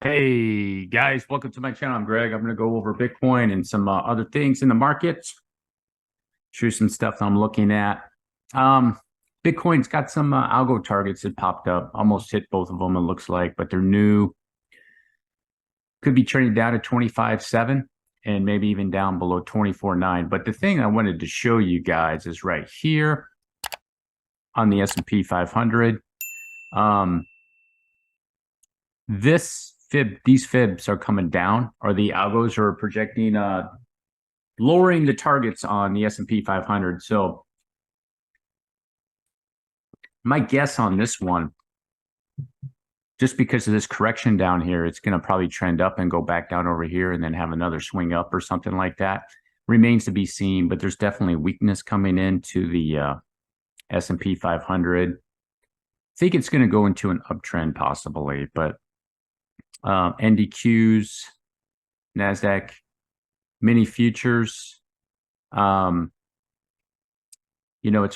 Hey guys, welcome to my channel. I'm Greg. I'm going to go over Bitcoin and some other things in the market. Show you some stuff that I'm looking at. Um, Bitcoin's got some algo targets that popped up. Almost hit both of them, it looks like, but they're new. Could be trading down to 25.7 and maybe even down below 24.9. But the thing I wanted to show you guys is right here on the S&P 500. Um, these fibs are coming down, or the algos are projecting lowering the targets on the S&P 500. So my guess on this one, just because of this correction down here, it's going to probably trend up and go back down over here and then have another swing up or something like that. Remains to be seen, but there's definitely weakness coming into the S&P 500. I think it's going to go into an uptrend possibly, but NDQs, NASDAQ, mini futures, it's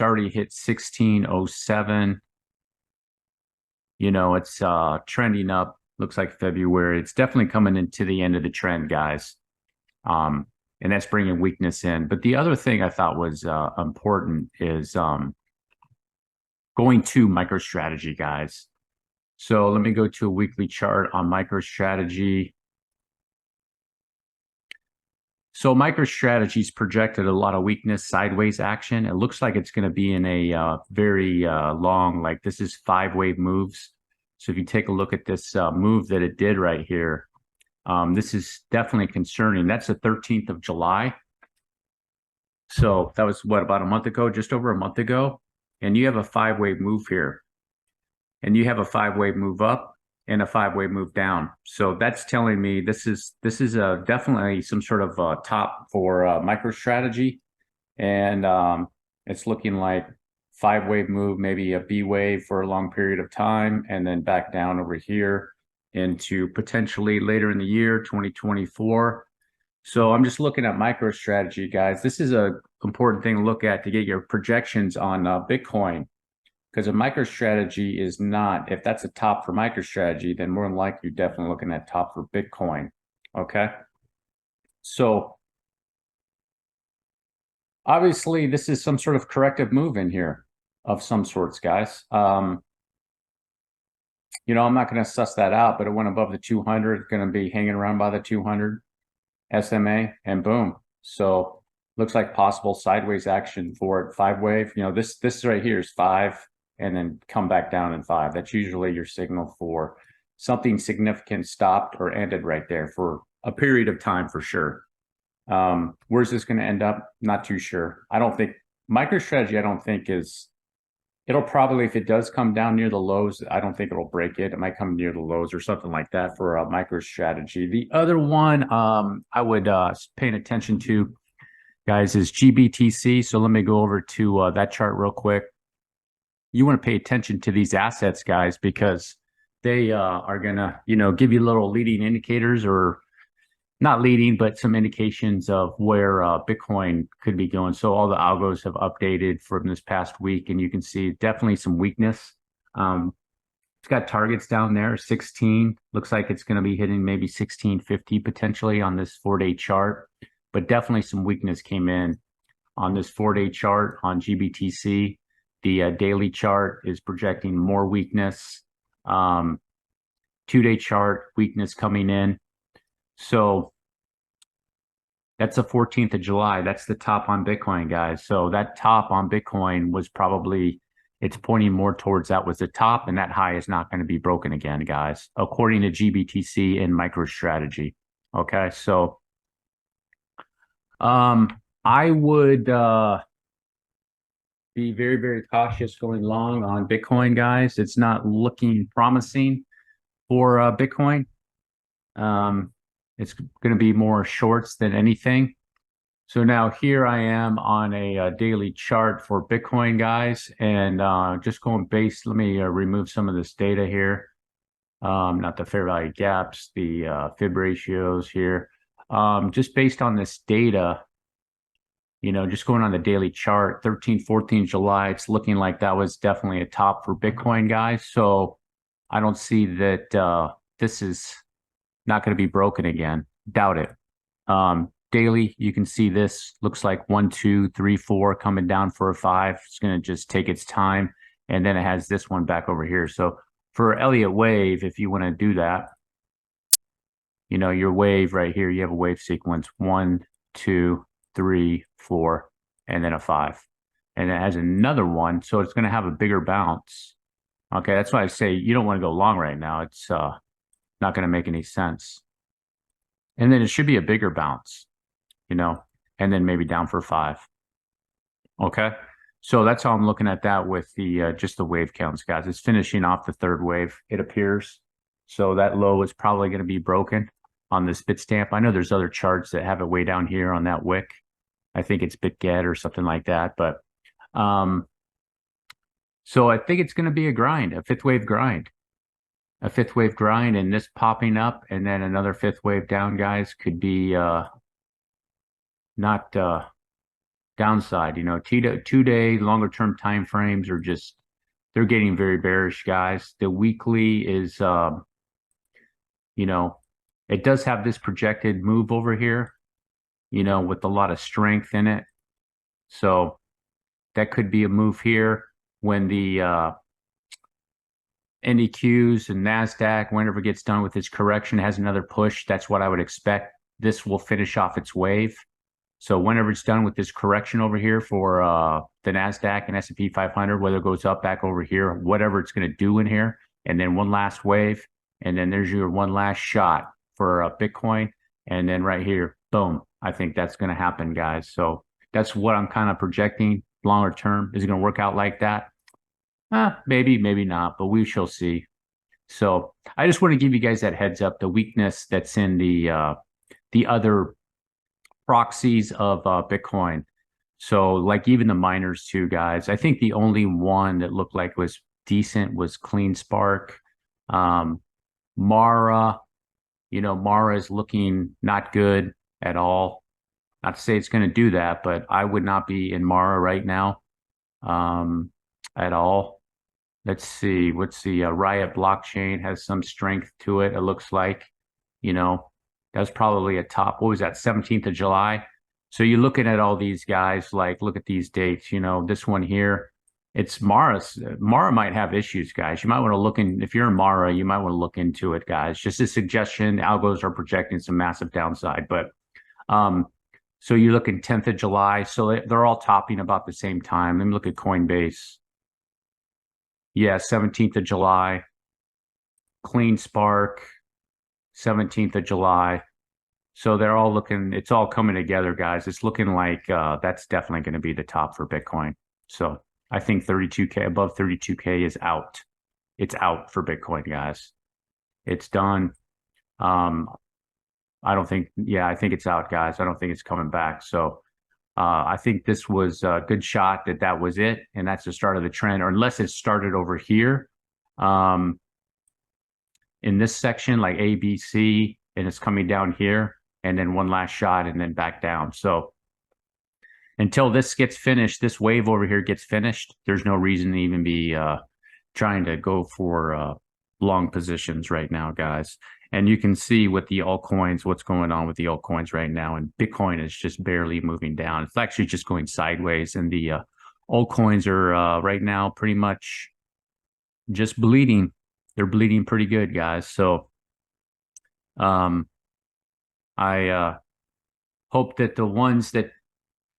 already hit 1607. It's trending up. Looks like February. It's definitely coming into the end of the trend, guys. And that's bringing weakness in. But the other thing I thought was important is going to MicroStrategy, guys. So let me go to a weekly chart on MicroStrategy. So MicroStrategy's projected a lot of weakness, sideways action. It looks like it's going to be in a very long, like this is 5-wave moves. So if you take a look at this move that it did right here, this is definitely concerning. That's the 13th of July. So that was what, about a month ago, just over a month ago. And you have a 5-wave move here. And you have a 5-wave move up and a 5-wave move down. So that's telling me this is definitely some sort of top for MicroStrategy, and it's looking like 5-wave move, maybe a B wave for a long period of time, and then back down over here into potentially later in the year 2024. So I'm just looking at MicroStrategy, guys. This is a important thing to look at to get your projections on Bitcoin. Because a MicroStrategy is not, if that's a top for MicroStrategy, then more than likely you're definitely looking at top for Bitcoin. Okay. So obviously this is some sort of corrective move in here of some sorts, guys. I'm not going to suss that out, but it went above the 200, going to be hanging around by the 200 SMA, and boom. So looks like possible sideways action for it. 5-wave, this right here is 5. And then come back down in 5. That's usually your signal for something significant stopped or ended right there for a period of time for sure. Where's this going to end up? Not too sure. I don't think MicroStrategy, it'll probably, if it does come down near the lows, I don't think it'll break it. It might come near the lows or something like that for a MicroStrategy. The other one I would paying attention to, guys, is GBTC. So let me go over to that chart real quick. You want to pay attention to these assets, guys, because they are going to, give you little leading indicators, or not leading, but some indications of where Bitcoin could be going. So all the algos have updated from this past week, and you can see definitely some weakness. It's got targets down there, 16. Looks like it's going to be hitting maybe 1650 potentially on this 4-day chart, but definitely some weakness came in on this 4-day chart on GBTC. The daily chart is projecting more weakness. 2-day chart, weakness coming in. So that's the 14th of July. That's the top on Bitcoin, guys. So that top on Bitcoin was probably, it's pointing more towards that was the top, and that high is not going to be broken again, guys, according to GBTC and MicroStrategy. Okay, so I would be very, very cautious going long on Bitcoin, guys. It's not looking promising for Bitcoin. It's going to be more shorts than anything. So now here I am on a daily chart for Bitcoin, guys, and just going based. Let me remove some of this data here. Not the fair value gaps, the fib ratios here. Just based on this data, just going on the daily chart, 13, 14 July, it's looking like that was definitely a top for Bitcoin, guys. So I don't see that this is not going to be broken again. Doubt it. Daily, you can see this looks like 1, 2, 3, 4 coming down for a 5. It's going to just take its time. And then it has this one back over here. So for Elliott wave, if you want to do that, you know, your wave right here, you have a wave sequence 1, 2, 3, 4, and then a 5. And it has another one. So it's going to have a bigger bounce. Okay, that's why I say you don't want to go long right now. It's not going to make any sense. And then it should be a bigger bounce, you know, and then maybe down for 5. Okay, so that's how I'm looking at that with the just the wave counts, guys. It's finishing off the third wave, it appears. So that low is probably going to be broken on this Bitstamp. I know there's other charts that have it way down here on that wick. I think it's BitGet or something like that. But so I think it's going to be a grind, a fifth wave grind. A fifth wave grind, and this popping up and then another fifth wave down, guys, could be not downside. You know, 2-day longer term time frames are just, they're getting very bearish, guys. The weekly is you know, it does have this projected move over here, you know, with a lot of strength in it. So that could be a move here when the NDQs and NASDAQ, whenever it gets done with its correction, has another push. That's what I would expect. This will finish off its wave. So whenever it's done with this correction over here for the NASDAQ and S&P 500, whether it goes up, back over here, whatever it's going to do in here, and then one last wave, and then there's your one last shot for Bitcoin, and then right here, boom. I think that's going to happen, guys. So that's what I'm kind of projecting longer term. Is it going to work out like that? Maybe, maybe not, but we shall see. So I just want to give you guys that heads up, the weakness that's in the other proxies of Bitcoin. So like even the miners too, guys. I think the only one that looked like was decent was CleanSpark. Mara, you know, Mara is looking not good at all. Not to say it's going to do that, but I would not be in Mara right now at all. Let's see. What's the Riot blockchain has some strength to it. It looks like, you know, that's probably a top. What was that? 17th of July. So you're looking at all these guys, like, look at these dates, you know, this one here, it's Mara's. Mara might have issues, guys. You might want to look in, if you're in Mara, you might want to look into it, guys. Just a suggestion. Algos are projecting some massive downside, but, so you're looking 10th of July. So they're all topping about the same time. Let me look at Coinbase. Yeah, 17th of July. CleanSpark, 17th of July. So they're all looking, it's all coming together, guys. It's looking like that's definitely going to be the top for Bitcoin. So I think 32K, above 32K is out. It's out for Bitcoin, guys. It's done. I don't think, yeah, I think it's out, guys. I don't think it's coming back. So I think this was a good shot that was it. And that's the start of the trend, or unless it started over here in this section, like A, B, C, and it's coming down here, and then one last shot and then back down. So until this gets finished, this wave over here gets finished, there's no reason to even be trying to go for long positions right now, guys. And you can see with the altcoins, what's going on with the altcoins right now. And Bitcoin is just barely moving down. It's actually just going sideways. And the altcoins are right now pretty much just bleeding. They're bleeding pretty good, guys. So I hope that the ones that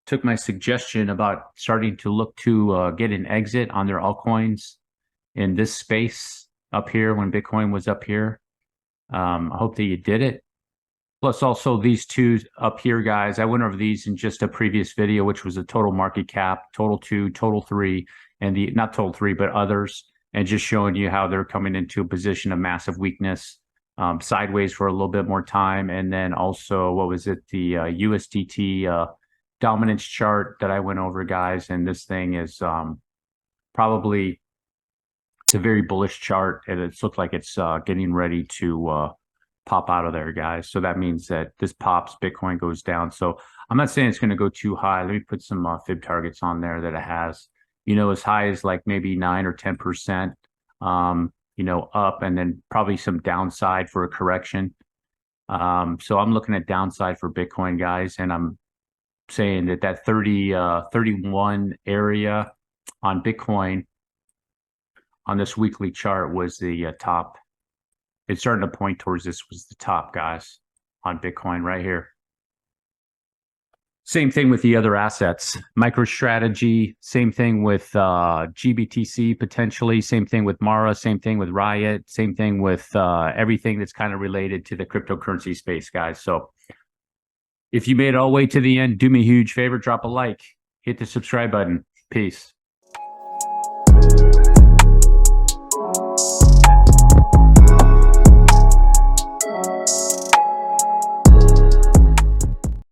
took my suggestion about starting to look to get an exit on their altcoins in this space up here when Bitcoin was up here, I hope that you did it. Plus also these two up here, guys, I went over these in just a previous video, which was a total market cap, total 2, total 3, and the, not total 3, but others, and just showing you how they're coming into a position of massive weakness, sideways for a little bit more time. And then also, what was it? The USDT dominance chart that I went over, guys. And this thing is probably, it's a very bullish chart, and it's looked like it's getting ready to pop out of there, guys. So that means that this pops, Bitcoin goes down. So I'm not saying it's going to go too high. Let me put some fib targets on there that it has, you know, as high as like maybe 9 or 10%, you know, up, and then probably some downside for a correction. So I'm looking at downside for Bitcoin, guys, and I'm saying that 31 area on Bitcoin on this weekly chart was the top. It's starting to point towards this was the top, guys, on Bitcoin right here. Same thing with the other assets. MicroStrategy, same thing with GBTC potentially, same thing with Mara, same thing with Riot, same thing with everything that's kind of related to the cryptocurrency space, guys. So if you made it all the way to the end, do me a huge favor, drop a like, hit the subscribe button. Peace.